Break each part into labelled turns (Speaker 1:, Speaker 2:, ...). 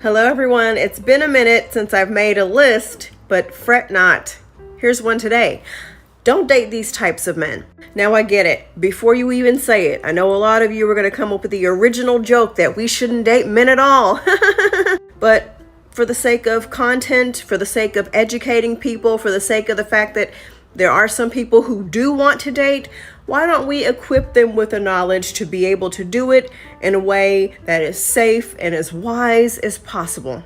Speaker 1: Hello everyone, it's been a minute since I've made a list, but fret not. Here's one today. Don't date these types of men. Now I get it. Before you even say it, I know a lot of you are going to come up with the original joke that we shouldn't date men at all. But for the sake of content, for the sake of educating people, for the sake of the fact that there are some people who do want to date, why don't we equip them with the knowledge to be able to do it in a way that is safe and as wise as possible?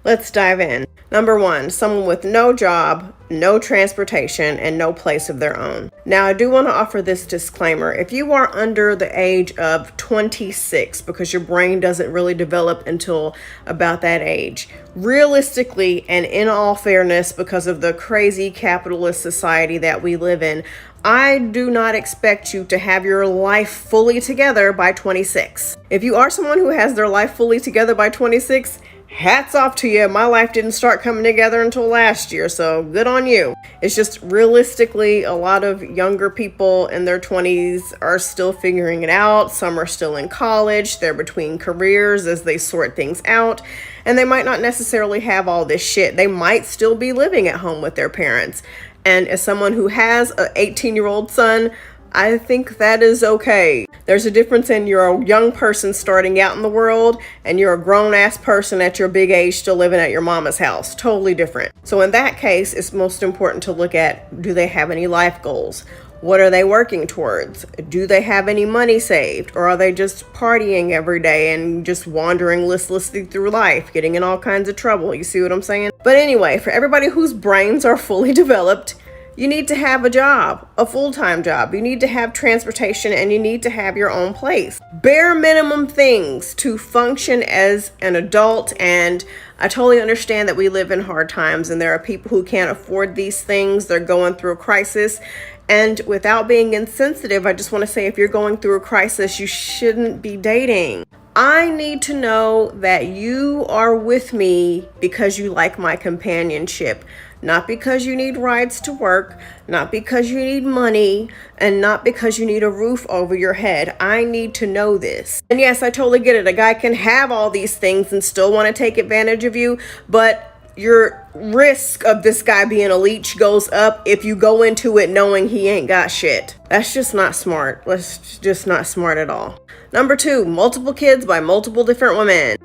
Speaker 1: Let's dive in. Number one, someone with no job, no transportation, and no place of their own. Now, I do want to offer this disclaimer. If you are under the age of 26, because your brain doesn't really develop until about that age, realistically and in all fairness, because of the crazy capitalist society that we live in, I do not expect you to have your life fully together by 26. If you are someone who has their life fully together by 26, hats off to you. My life didn't start coming together until last year, so good on you. It's just realistically, a lot of younger people in their 20s are still figuring it out. Some are still in college. They're between careers as they sort things out. And they might not necessarily have all this shit. They might still be living at home with their parents. And as someone who has an 18-year-old son, I think that is okay. There's a difference in you're a young person starting out in the world and you're a grown-ass person at your big age still living at your mama's house. Totally different. So in that case, it's most important to look at, do they have any life goals? What are they working towards? Do they have any money saved? Or are they just partying every day and just wandering listlessly through life, getting in all kinds of trouble? You see what I'm saying? But anyway, for everybody whose brains are fully developed, you need to have a job, a full-time job. You need to have transportation and you need to have your own place. Bare minimum things to function as an adult. And I totally understand that we live in hard times and there are people who can't afford these things. They're going through a crisis. And without being insensitive, I just want to say if you're going through a crisis, you shouldn't be dating. I need to know that you are with me because you like my companionship, not because you need rides to work, not because you need money, and not because you need a roof over your head. I need to know this. And yes, I totally get it. A guy can have all these things and still want to take advantage of you, but your risk of this guy being a leech goes up if you go into it knowing he ain't got shit. That's just not smart. That's just not smart at all. Number two, multiple kids by multiple different women.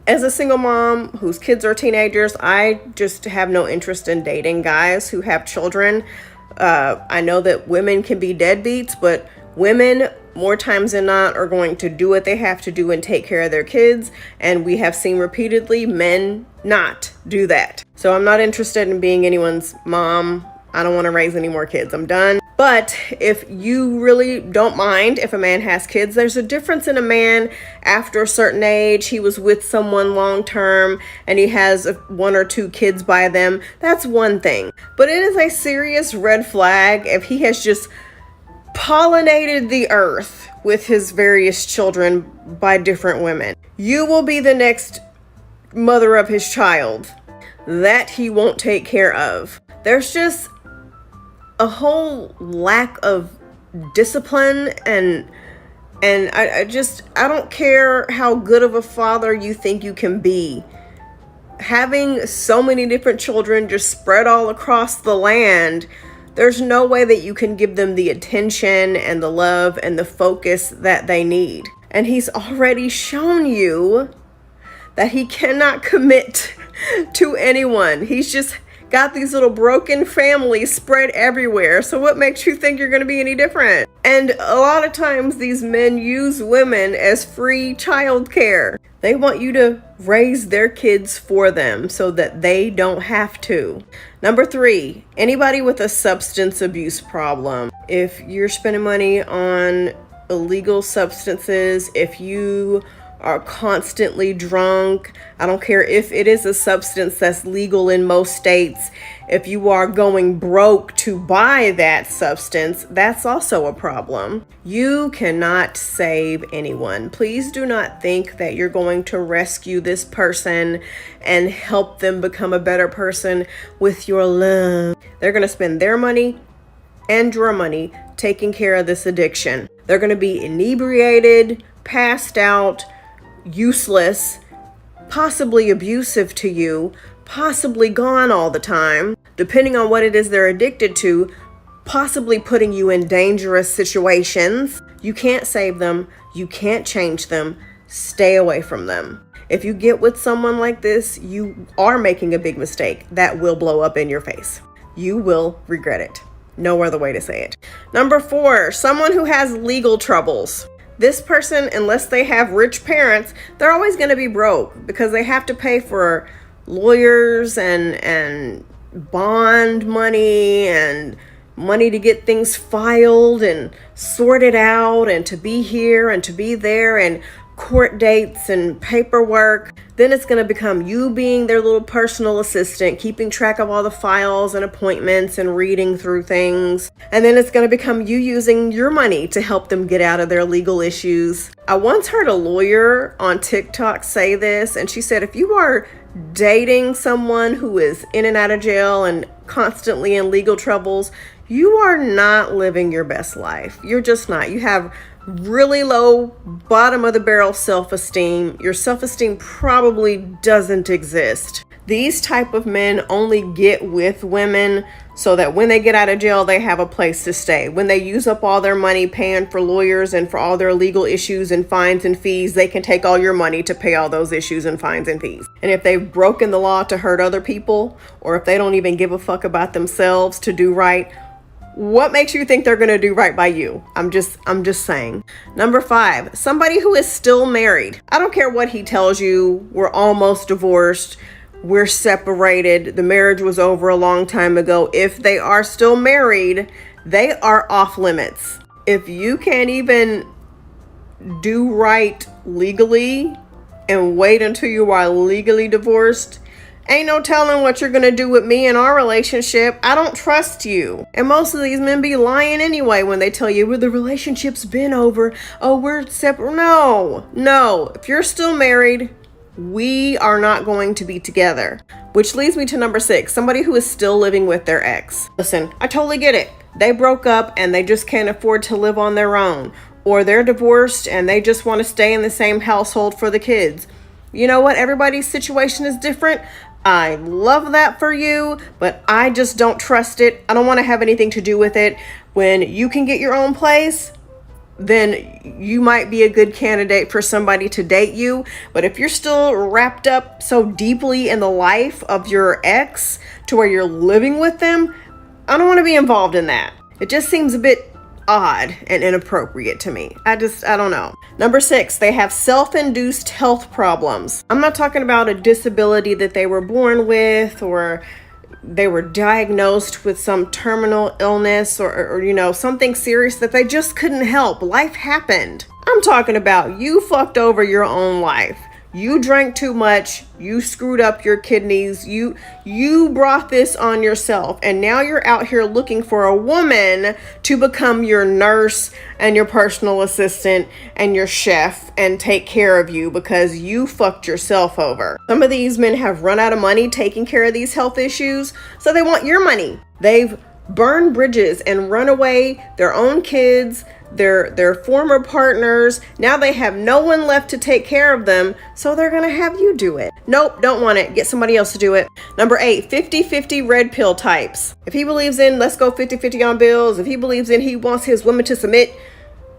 Speaker 1: As a single mom whose kids are teenagers, I just have no interest in dating guys who have children. I know that women can be deadbeats, but women more times than not are going to do what they have to do and take care of their kids. And we have seen repeatedly men not do that. So I'm not interested in being anyone's mom. I don't want to raise any more kids. I'm done. But if you really don't mind if a man has kids, there's a difference in a man after a certain age. He was with someone long term and he has one or two kids by them. That's one thing. But it is a serious red flag if he has just pollinated the earth with his various children by different women. You will be the next mother of his child that he won't take care of. There's just a whole lack of discipline and I don't care how good of a father you think you can be. Having so many different children just spread all across the land, there's no way that you can give them the attention and the love and the focus that they need. And he's already shown you that he cannot commit to anyone. He's just got these little broken families spread everywhere. So what makes you think you're going to be any different? And a lot of times these men use women as free childcare. They want you to raise their kids for them so that they don't have to. Number three, anybody with a substance abuse problem. If you're spending money on illegal substances, if you are constantly drunk, I don't care if it is a substance that's legal in most states, if you are going broke to buy that substance, that's also a problem. You cannot save anyone. Please do not think that you're going to rescue this person and help them become a better person with your love. They're going to spend their money and your money taking care of this addiction. They're going to be inebriated, passed out, useless, possibly abusive to you, possibly gone all the time, depending on what it is they're addicted to, possibly putting you in dangerous situations. You can't save them. You can't change them. Stay away from them. If you get with someone like this, you are making a big mistake that will blow up in your face. You will regret it. No other way to say it. Number 4, someone who has legal troubles. This person, unless they have rich parents, they're always going to be broke because they have to pay for lawyers and bond money and money to get things filed and sorted out and to be here and to be there and court dates and paperwork. Then it's going to become you being their little personal assistant, keeping track of all the files and appointments and reading through things. And then it's going to become you using your money to help them get out of their legal issues. I once heard a lawyer on TikTok say this, and she said, if you are dating someone who is in and out of jail and constantly in legal troubles, you are not living your best life. You're just not. You have really low, bottom of the barrel self-esteem. Your self-esteem probably doesn't exist. These type of men only get with women so that when they get out of jail, they have a place to stay. When they use up all their money paying for lawyers and for all their legal issues and fines and fees, they can take all your money to pay all those issues and fines and fees. And if they've broken the law to hurt other people, or if they don't even give a fuck about themselves to do right, what makes you think they're going to do right by you? I'm just saying. Number 5, somebody who is still married. I don't care what he tells you. We're almost divorced. We're separated. The marriage was over a long time ago. If they are still married, they are off limits. If you can't even do right legally and wait until you are legally divorced, ain't no telling what you're going to do with me in our relationship. I don't trust you. And most of these men be lying anyway when they tell you, well, the relationship's been over. Oh, we're separate. No. If you're still married, we are not going to be together. Which leads me to number 6, somebody who is still living with their ex. Listen, I totally get it. They broke up and they just can't afford to live on their own. Or they're divorced and they just want to stay in the same household for the kids. You know what? Everybody's situation is different. I love that for you, but I just don't trust it. I don't want to have anything to do with it. When you can get your own place, then you might be a good candidate for somebody to date you. But if you're still wrapped up so deeply in the life of your ex to where you're living with them, I don't want to be involved in that. It just seems a bit odd and inappropriate to me. I don't know. Number 6, they have self-induced health problems. I'm not talking about a disability that they were born with or they were diagnosed with some terminal illness or something serious that they just couldn't help. Life happened. I'm talking about you fucked over your own life. You drank too much. You screwed up your kidneys. You brought this on yourself. And now you're out here looking for a woman to become your nurse and your personal assistant and your chef and take care of you because you fucked yourself over. Some of these men have run out of money taking care of these health issues, so they want your money. They've burned bridges and run away their own kids, their former partners. Now they have no one left to take care of them, so they're gonna have you do it. Nope, don't want it. Get somebody else to do it. Number 8, 50-50 red pill types. If he believes in let's go 50-50 on bills, if he believes in he wants his women to submit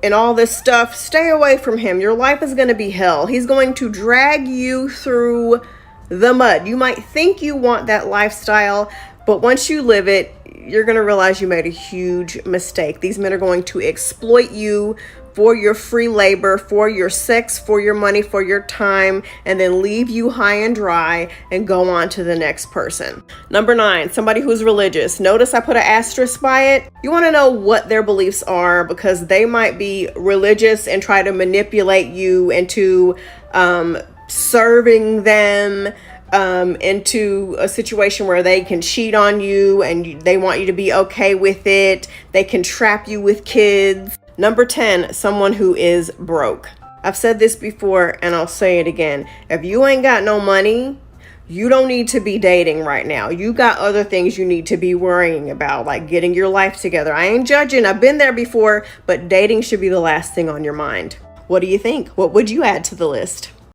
Speaker 1: and all this stuff, stay away from him. Your life is gonna be hell. He's going to drag you through the mud. You might think you want that lifestyle, but once you live it, you're going to realize you made a huge mistake. These men are going to exploit you for your free labor, for your sex, for your money, for your time, and then leave you high and dry and go on to the next person. Number 9, somebody who's religious. Notice I put an asterisk by it. You want to know what their beliefs are because they might be religious and try to manipulate you into serving them, into a situation where they can cheat on you and they want you to be okay with it. They can trap you with kids. Number 10, someone who is broke. I've said this before and I'll say it again. If you ain't got no money, you don't need to be dating right now. You got other things you need to be worrying about, like getting your life together. I ain't judging. I've been there before, but dating should be the last thing on your mind. What do you think? What would you add to the list?